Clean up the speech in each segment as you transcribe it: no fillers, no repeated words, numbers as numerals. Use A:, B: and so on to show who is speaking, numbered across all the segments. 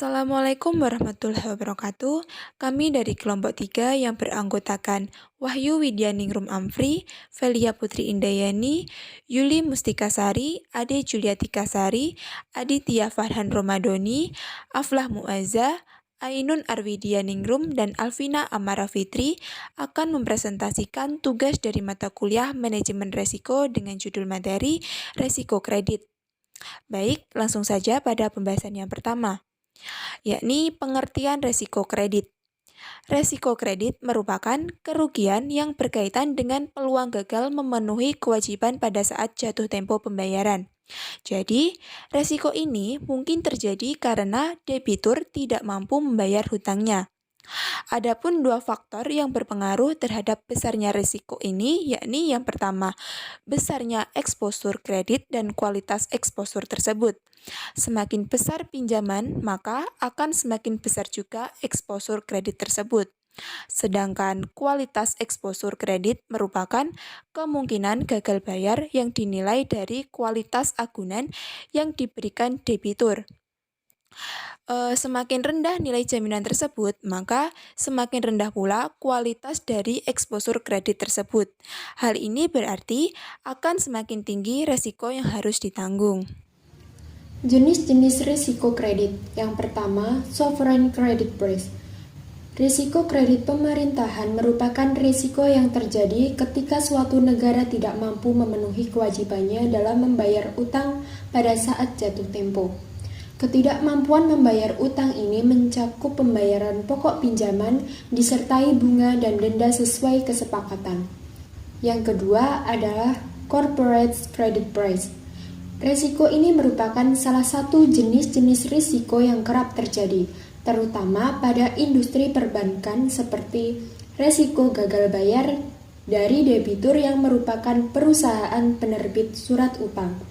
A: Assalamualaikum warahmatullahi wabarakatuh. Kami dari kelompok 3 yang beranggotakan Wahyu Widyaningrum Amfri, Velia Putri Indayani, Yuli Mustikasari, Ade Juliatika Sari, Aditya Farhan Romadoni, Aflah Muazza, Ainun Arwidianingrum, dan Alvina Amara Fitri akan mempresentasikan tugas dari mata kuliah Manajemen Resiko dengan judul materi Resiko Kredit. Baik, langsung saja pada pembahasan yang pertama, yakni pengertian resiko kredit. Resiko kredit merupakan kerugian yang berkaitan dengan peluang gagal memenuhi kewajiban pada saat jatuh tempo pembayaran. Jadi, resiko ini mungkin terjadi karena debitur tidak mampu membayar hutangnya. Adapun dua faktor yang berpengaruh terhadap besarnya risiko ini, yakni yang pertama, besarnya eksposur kredit dan kualitas eksposur tersebut. Semakin besar pinjaman, maka akan semakin besar juga eksposur kredit tersebut. Sedangkan kualitas eksposur kredit merupakan kemungkinan gagal bayar yang dinilai dari kualitas agunan yang diberikan debitur. Semakin rendah nilai jaminan tersebut, maka semakin rendah pula kualitas dari eksposur kredit tersebut. Hal ini berarti akan semakin tinggi resiko yang harus ditanggung.
B: Jenis-jenis risiko kredit. Yang pertama, sovereign credit risk. Risiko kredit pemerintahan merupakan risiko yang terjadi ketika suatu negara tidak mampu memenuhi kewajibannya dalam membayar utang pada saat jatuh tempo. Ketidakmampuan membayar utang ini mencakup pembayaran pokok pinjaman disertai bunga dan denda sesuai kesepakatan. Yang kedua adalah corporate credit risk. Risiko ini merupakan salah satu jenis-jenis risiko yang kerap terjadi, terutama pada industri perbankan seperti risiko gagal bayar dari debitur yang merupakan perusahaan penerbit surat utang,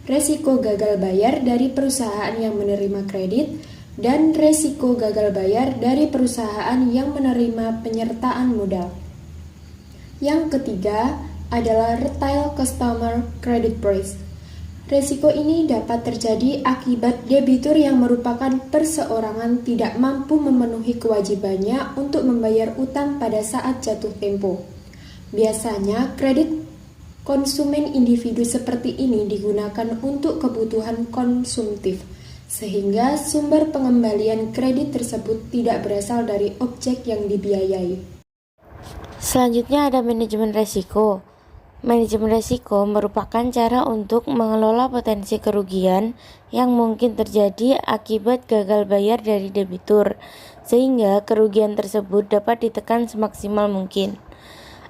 B: risiko gagal bayar dari perusahaan yang menerima kredit, dan risiko gagal bayar dari perusahaan yang menerima penyertaan modal. Yang ketiga adalah retail customer credit risk. Risiko ini dapat terjadi akibat debitur yang merupakan perseorangan tidak mampu memenuhi kewajibannya untuk membayar utang pada saat jatuh tempo. Biasanya, kredit konsumen individu seperti ini digunakan untuk kebutuhan konsumtif, sehingga sumber pengembalian kredit tersebut tidak berasal dari objek yang dibiayai.
C: Selanjutnya ada manajemen resiko. Manajemen risiko merupakan cara untuk mengelola potensi kerugian yang mungkin terjadi akibat gagal bayar dari debitur, sehingga kerugian tersebut dapat ditekan semaksimal mungkin.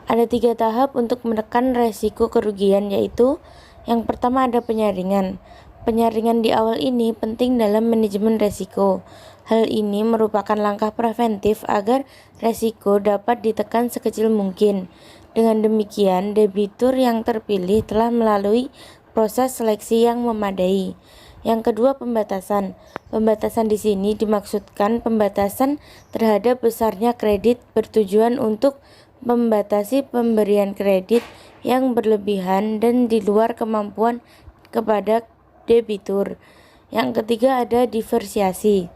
C: Ada 3 tahap untuk menekan risiko kerugian, yaitu yang pertama ada penyaringan. Penyaringan di awal ini penting dalam manajemen risiko. Hal ini merupakan langkah preventif agar risiko dapat ditekan sekecil mungkin. Dengan demikian, debitur yang terpilih telah melalui proses seleksi yang memadai. Yang kedua, pembatasan. Pembatasan di sini dimaksudkan pembatasan terhadap besarnya kredit bertujuan untuk membatasi pemberian kredit yang berlebihan dan di luar kemampuan kepada debitur. Yang ketiga ada diversiasi.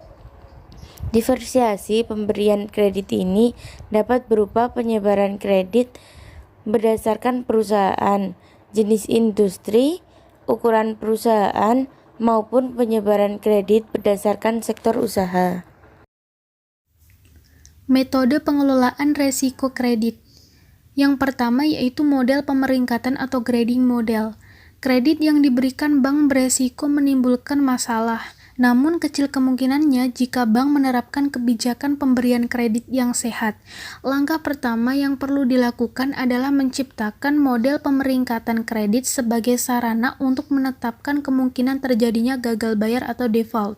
C: Diversiasi pemberian kredit ini dapat berupa penyebaran kredit berdasarkan perusahaan, jenis industri, ukuran perusahaan, maupun penyebaran kredit berdasarkan sektor usaha.
D: Metode pengelolaan resiko kredit. Yang pertama yaitu model pemeringkatan atau grading model. Kredit yang diberikan bank beresiko menimbulkan masalah, namun kecil kemungkinannya jika bank menerapkan kebijakan pemberian kredit yang sehat. Langkah pertama yang perlu dilakukan adalah menciptakan model pemeringkatan kredit sebagai sarana untuk menetapkan kemungkinan terjadinya gagal bayar atau default.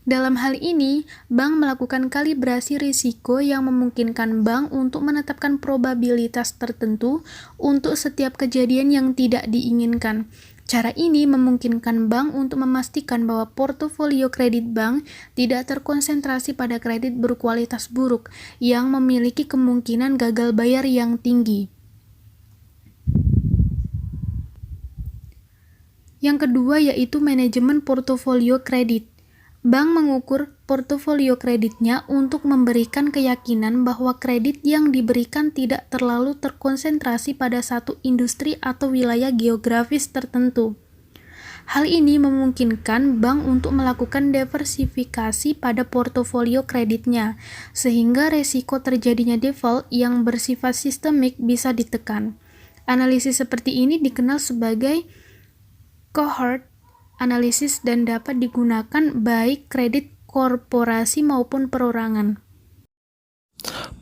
D: Dalam hal ini, bank melakukan kalibrasi risiko yang memungkinkan bank untuk menetapkan probabilitas tertentu untuk setiap kejadian yang tidak diinginkan. Cara ini memungkinkan bank untuk memastikan bahwa portofolio kredit bank tidak terkonsentrasi pada kredit berkualitas buruk yang memiliki kemungkinan gagal bayar yang tinggi. Yang kedua yaitu manajemen portofolio kredit. Bank mengukur portofolio kreditnya untuk memberikan keyakinan bahwa kredit yang diberikan tidak terlalu terkonsentrasi pada satu industri atau wilayah geografis tertentu. Hal ini memungkinkan bank untuk melakukan diversifikasi pada portofolio kreditnya, sehingga resiko terjadinya default yang bersifat sistemik bisa ditekan. Analisis seperti ini dikenal sebagai cohort analisis dan dapat digunakan baik kredit korporasi maupun perorangan.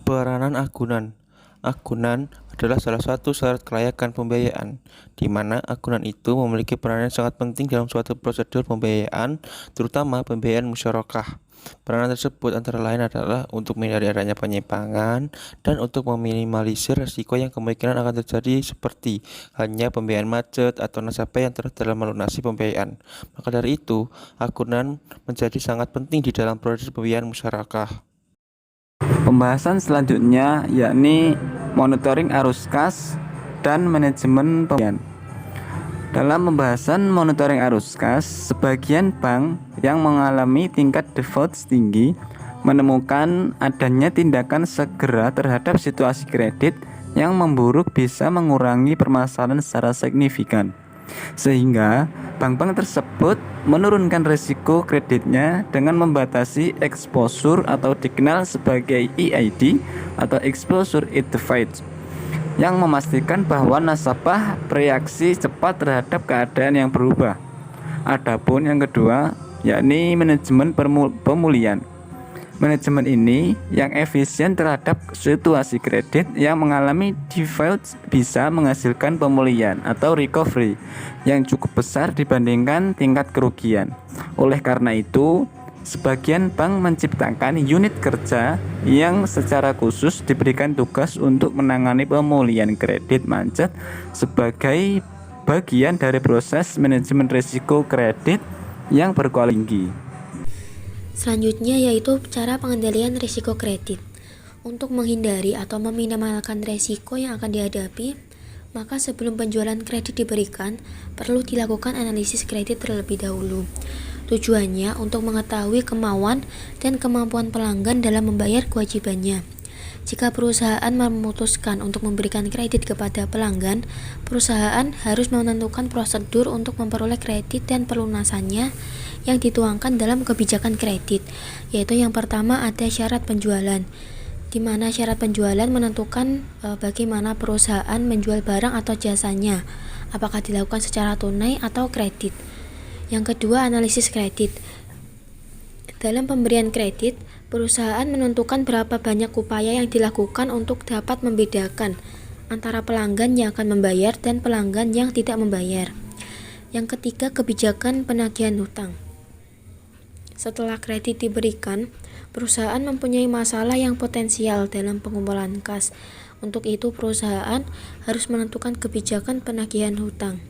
E: Peranan agunan. Agunan adalah salah satu syarat kelayakan pembiayaan, di mana agunan itu memiliki peranan yang sangat penting dalam suatu prosedur pembiayaan, terutama pembiayaan musyarakah. Peranan tersebut antara lain adalah untuk menghindari adanya penyimpangan dan untuk meminimalisir risiko yang kemungkinan akan terjadi seperti hanya pembiayaan macet atau nasabah yang terus dalam melunasi pembiayaan. Maka dari itu, agunan menjadi sangat penting di dalam proses pembiayaan musyarakah.
F: Pembahasan selanjutnya yakni monitoring arus kas dan manajemen pembiayaan. Dalam pembahasan monitoring arus kas, sebagian bank yang mengalami tingkat default tinggi menemukan adanya tindakan segera terhadap situasi kredit yang memburuk bisa mengurangi permasalahan secara signifikan. Sehingga bank-bank tersebut menurunkan risiko kreditnya dengan membatasi exposure atau dikenal sebagai EID atau exposure identified, yang memastikan bahwa nasabah bereaksi cepat terhadap keadaan yang berubah. Adapun yang kedua, yakni manajemen pemulihan. Manajemen ini yang efisien terhadap situasi kredit yang mengalami default bisa menghasilkan pemulihan atau recovery yang cukup besar dibandingkan tingkat kerugian. Oleh karena itu, sebagian bank menciptakan unit kerja yang secara khusus diberikan tugas untuk menangani pemulihan kredit macet sebagai bagian dari proses manajemen risiko kredit yang berkualitas tinggi.
C: Selanjutnya yaitu cara pengendalian risiko kredit. Untuk menghindari atau meminimalkan risiko yang akan dihadapi, maka sebelum penjualan kredit diberikan, perlu dilakukan analisis kredit terlebih dahulu. Tujuannya untuk mengetahui kemauan dan kemampuan pelanggan dalam membayar kewajibannya. Jika perusahaan memutuskan untuk memberikan kredit kepada pelanggan, perusahaan harus menentukan prosedur untuk memperoleh kredit dan pelunasannya yang dituangkan dalam kebijakan kredit, yaitu yang pertama ada syarat penjualan, di mana syarat penjualan menentukan bagaimana perusahaan menjual barang atau jasanya, apakah dilakukan secara tunai atau kredit. Yang kedua, analisis kredit. Dalam pemberian kredit, perusahaan menentukan berapa banyak upaya yang dilakukan untuk dapat membedakan antara pelanggan yang akan membayar dan pelanggan yang tidak membayar. Yang ketiga, kebijakan penagihan hutang. Setelah kredit diberikan, perusahaan mempunyai masalah yang potensial dalam pengumpulan kas. Untuk itu, perusahaan harus menentukan kebijakan penagihan hutang.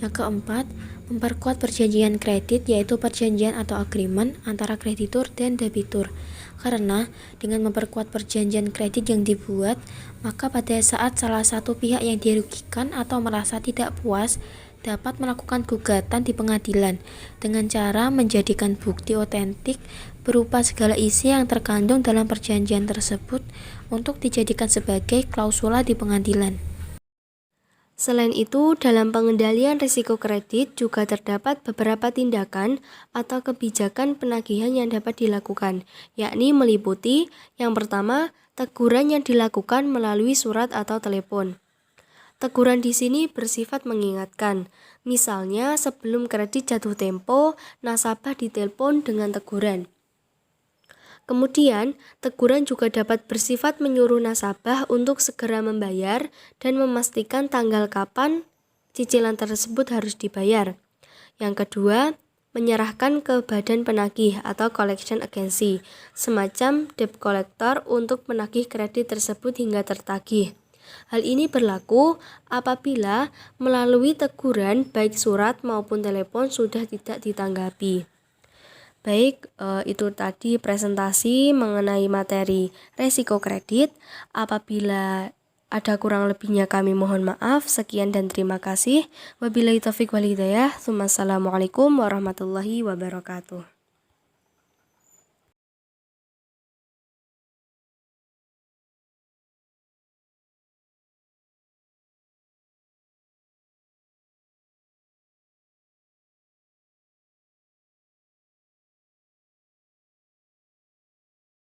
C: Yang keempat, memperkuat perjanjian kredit, yaitu perjanjian atau agreement antara kreditur dan debitur. Karena dengan memperkuat perjanjian kredit yang dibuat, maka pada saat salah satu pihak yang dirugikan atau merasa tidak puas dapat melakukan gugatan di pengadilan dengan cara menjadikan bukti otentik berupa segala isi yang terkandung dalam perjanjian tersebut untuk dijadikan sebagai klausula di pengadilan.
G: Selain itu, dalam pengendalian risiko kredit juga terdapat beberapa tindakan atau kebijakan penagihan yang dapat dilakukan, yakni meliputi yang pertama, teguran yang dilakukan melalui surat atau telepon. Teguran di sini bersifat mengingatkan. Misalnya, sebelum kredit jatuh tempo, nasabah ditelepon dengan teguran. Kemudian, teguran juga dapat bersifat menyuruh nasabah untuk segera membayar dan memastikan tanggal kapan cicilan tersebut harus dibayar. Yang kedua, menyerahkan ke badan penagih atau collection agency, semacam debt collector untuk menagih kredit tersebut hingga tertagih. Hal ini berlaku apabila melalui teguran baik surat maupun telepon sudah tidak ditanggapi. Baik, itu tadi presentasi mengenai materi resiko kredit. Apabila ada kurang lebihnya kami mohon maaf. Sekian dan terima kasih. Wabillahi taufiq wal hidayah. Assalamualaikum warahmatullahi wabarakatuh.